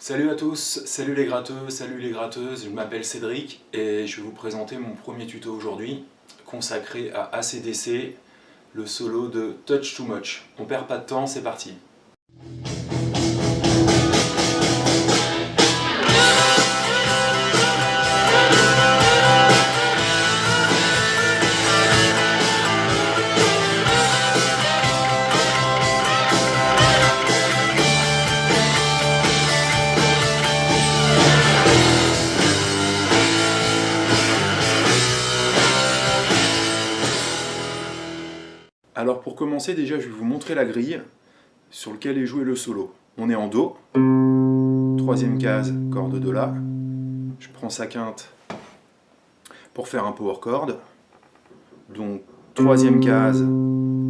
Salut à tous, salut les gratteux, salut les gratteuses, je m'appelle Cédric et je vais vous présenter mon premier tuto aujourd'hui consacré à AC/DC, le solo de Touch Too Much. On perd pas de temps, c'est parti. Alors pour commencer, déjà je vais vous montrer la grille sur laquelle est joué le solo. On est en Do, troisième case, corde de La. Je prends sa quinte pour faire un power chord. Donc troisième case,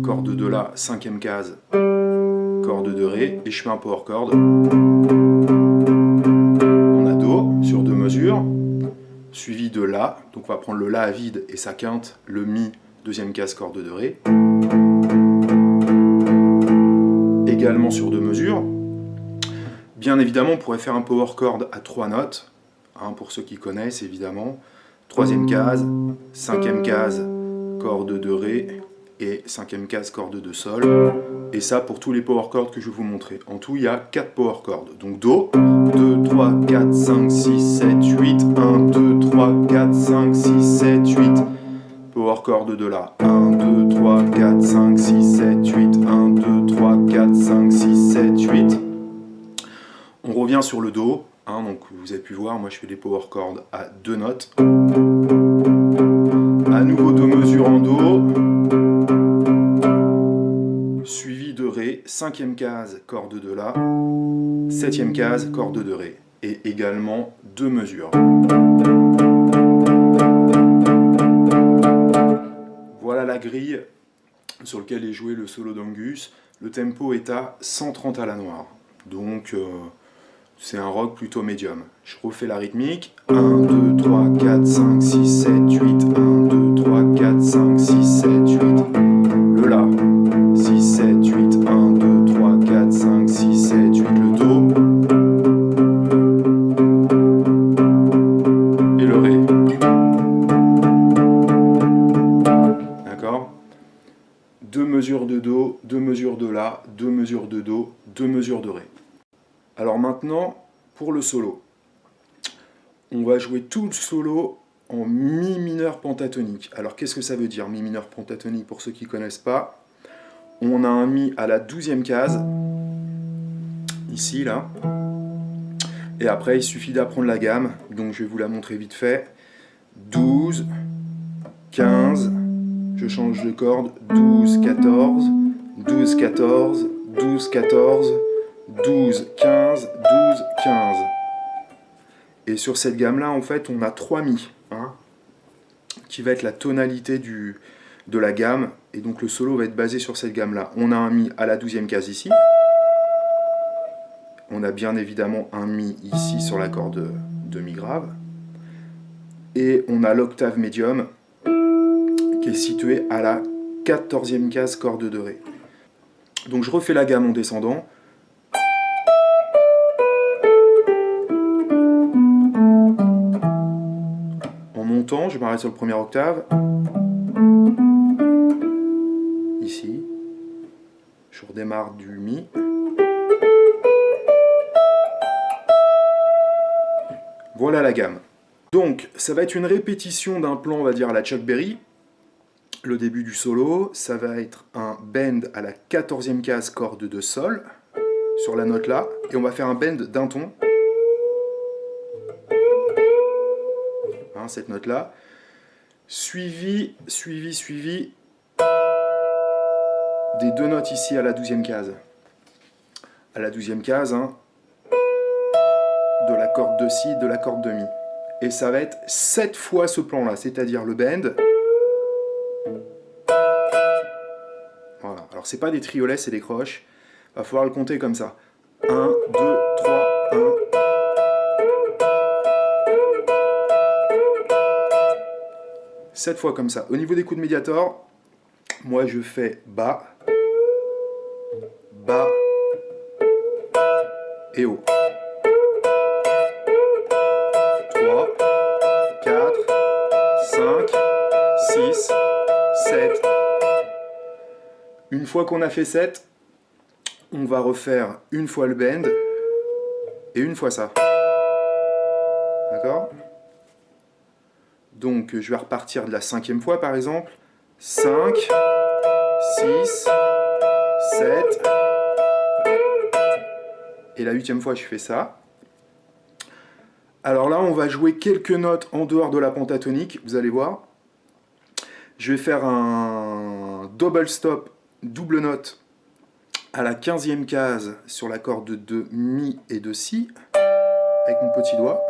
corde de La, cinquième case, corde de Ré, et je fais un power chord. On a Do sur deux mesures, suivi de La, donc on va prendre le La à vide et sa quinte, le Mi, deuxième case, corde de Ré. Également sur deux mesures. Bien évidemment, on pourrait faire un power chord à trois notes, pour ceux qui connaissent évidemment. Troisième case, cinquième case, corde de Ré, et cinquième case, corde de Sol. Et ça pour tous les power chords que je vais vous montrer. En tout, il y a 4 power chords. Donc Do, 2, 3, 4, 5, 6, 7, 8, 1, 2, 3, 4, 5, 6, 7, 8. Power chord de La, 1, 2, 3, 4, 5, 6, 7, 8, 1, 2, 3, 4, 5, 6, 7, 8. On revient sur le Do, donc vous avez pu voir, moi je fais des power chords à deux notes. À nouveau deux mesures en Do, suivi de Ré, cinquième case, corde de La, septième case, corde de Ré, et également deux mesures. Voilà la grille sur laquelle est joué le solo d'Angus. Le tempo est à 130 à la noire, donc c'est un rock plutôt médium. Je refais la rythmique. 1, 2, 3, 4, 5, 6, 7, 8. 1, 2, 3, 4, 5, 6, 7, 8. Le La. 6, 7, 8. 1, 2, 3, 4, 5, 6, 7, 8. Le Do. Et le Ré. D'accord ? Deux mesures de Do, deux mesures de La, deux mesures de Do, deux mesures de Ré. Alors maintenant, pour le solo, on va jouer tout le solo en Mi mineur pentatonique. Alors qu'est-ce que ça veut dire, Mi mineur pentatonique, pour ceux qui ne connaissent pas? On a un Mi à la 12e case, ici, là. Et après, il suffit d'apprendre la gamme, donc je vais vous la montrer vite fait. 12, 15, je change de corde, 12, 14, 12, 14, 12, 14, 12, 15, 12, 15. Et sur cette gamme-là, en fait, on a 3 Mi, qui va être la tonalité de la gamme. Et donc le solo va être basé sur cette gamme-là. On a un Mi à la 12e case ici. On a bien évidemment un Mi ici sur la corde de Mi grave. Et on a l'octave médium qui est situé à la 14e case, corde de Ré. Donc je refais la gamme en descendant. Je m'arrête sur le premier octave. Ici. Je redémarre du Mi. Voilà la gamme. Donc, ça va être une répétition d'un plan, on va dire, à la Chuck Berry. Le début du solo, ça va être un bend à la 14e case, corde de Sol, sur la note là. Et on va faire un bend d'un ton. Cette note là, suivi des deux notes ici à la 12e case. À la 12e case, de la corde de Si, de la corde de Mi. Et ça va être 7 fois ce plan là, c'est-à-dire le bend. Voilà, alors c'est pas des triolets, c'est des croches. Il va falloir le compter comme ça. 1, 2, 3, 1. 7 fois comme ça. Au niveau des coups de médiator, moi je fais bas, bas et haut. Une fois qu'on a fait 7, on va refaire une fois le bend et une fois ça. D'accord? Donc je vais repartir de la 5e fois par exemple. 5, 6, 7. Et la 8e fois je fais ça. Alors là on va jouer quelques notes en dehors de la pentatonique, vous allez voir. Je vais faire un double stop, double note, à la 15e case sur la corde de Mi et de Si, avec mon petit doigt.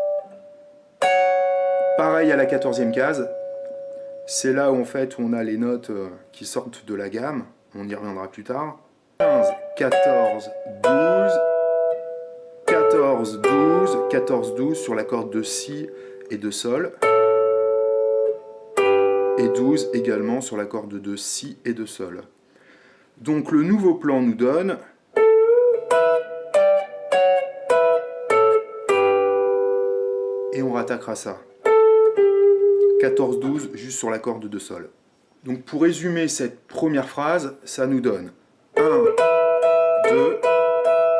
Pareil à la 14e case, c'est là où en fait on a les notes qui sortent de la gamme, on y reviendra plus tard. 15, 14, 12, 14, 12, 14, 12 sur la corde de Si et de Sol. Et 12 également sur la corde de Si et de Sol. Donc le nouveau plan nous donne et on rattaquera ça. 14-12 juste sur la corde de Sol. Donc pour résumer cette première phrase, ça nous donne 1, 2,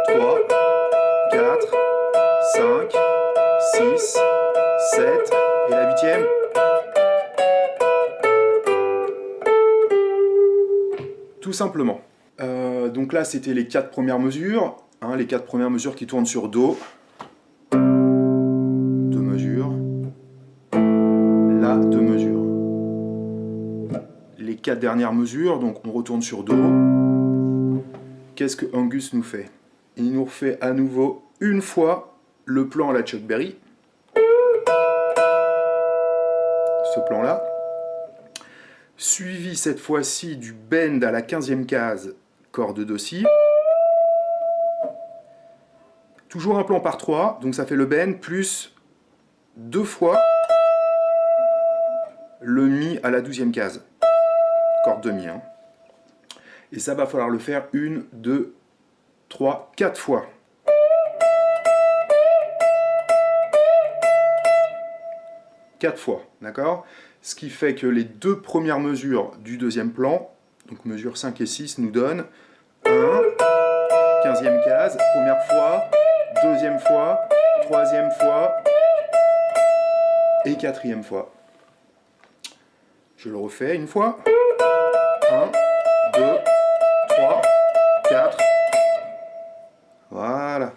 3, 4, 5, 6, 7 et la 8e. Tout simplement. Donc là, c'était les 4 premières mesures. Hein, les 4 premières mesures qui tournent sur Do. 2 mesures. La 2 mesures. Les 4 dernières mesures, donc on retourne sur Do. Qu'est-ce que Angus nous fait? Il nous refait à nouveau une fois le plan à la Chuck Berry. Ce plan-là. Suivi cette fois-ci du bend à la 15e case, corde de Si. Toujours un plan par 3, donc ça fait le bend plus 2 fois le Mi à la 12e case, corde de Mi. Hein. Et ça va falloir le faire 1, 2, 3, 4 fois. Quatre fois, d'accord? Ce qui fait que les 2 premières mesures du deuxième plan, donc mesures 5 et 6, nous donnent 1, 15e case, première fois, deuxième fois, troisième fois et 4e fois. Je le refais une fois. 1, 2, 3, 4. Voilà.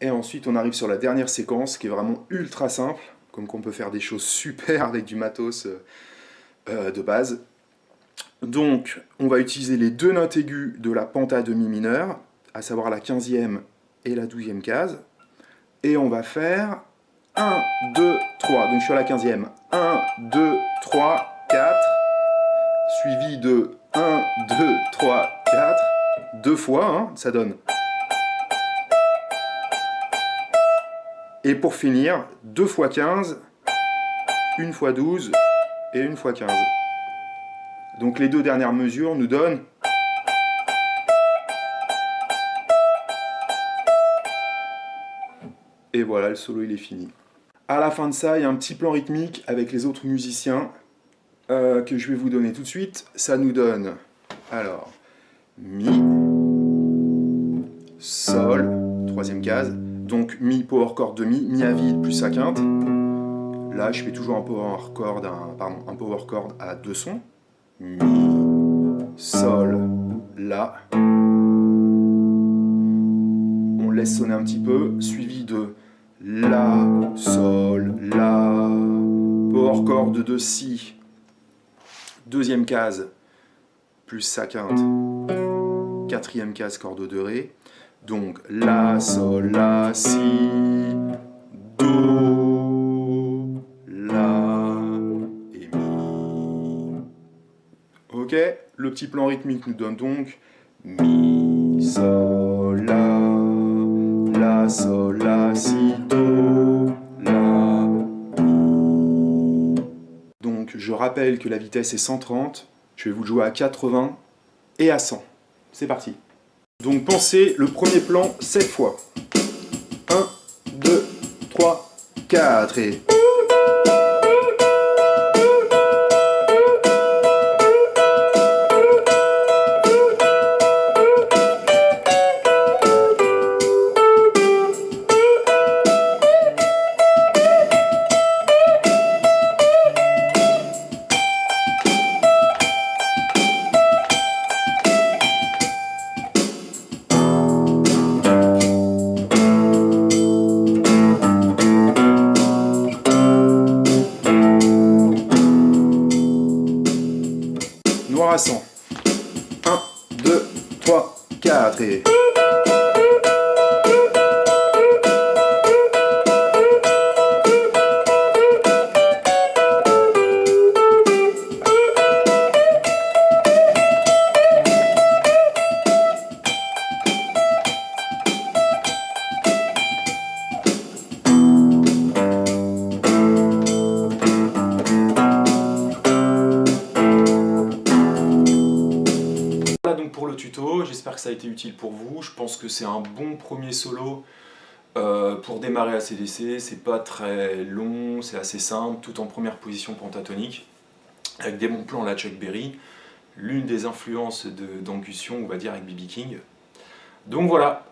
Et ensuite, on arrive sur la dernière séquence qui est vraiment ultra simple. Comme qu'on peut faire des choses super avec du matos de base. Donc, on va utiliser les 2 notes aiguës de la penta de Mi mineur, à savoir la 15e et la 12e case. Et on va faire 1, 2, 3. Donc, sur la 15e, 1, 2, 3, 4. Suivi de 1, 2, 3, 4. 2 fois, hein, ça donne. Et pour finir, 2 fois 15, 1 fois 12 et 1 fois 15. Donc les 2 dernières mesures nous donnent et voilà, le solo il est fini. À la fin de ça, il y a un petit plan rythmique avec les autres musiciens que je vais vous donner tout de suite. Ça nous donne alors Mi, Sol, 3e case. Donc Mi power chord de Mi, Mi à vide plus sa quinte. Là je fais toujours un power chord à 2 sons. Mi, Sol, La. On laisse sonner un petit peu, suivi de La, Sol, La. Power chord de Si. 2e case plus sa quinte. 4e case corde de Ré. Donc La, Sol, La, Si, Do, La et Mi. Ok, le petit plan rythmique nous donne donc Mi, Sol, La, Sol, La, Si, Do, La, Mi. Donc je rappelle que la vitesse est 130, je vais vous le jouer à 80 et à 100. C'est parti. Donc pensez le premier plan 7 fois. 1, 2, 3, 4 et... Voilà donc pour le tuto, j'espère que ça a été utile pour vous. Je pense que c'est un bon premier solo pour démarrer ACDC. C'est pas très long, c'est assez simple, tout en première position pentatonique, avec des bons plans la Chuck Berry, l'une des influences d'Angus Young, on va dire, avec B.B. King. Donc voilà,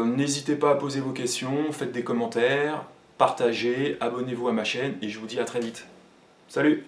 n'hésitez pas à poser vos questions, faites des commentaires, partagez, abonnez-vous à ma chaîne et je vous dis à très vite. Salut!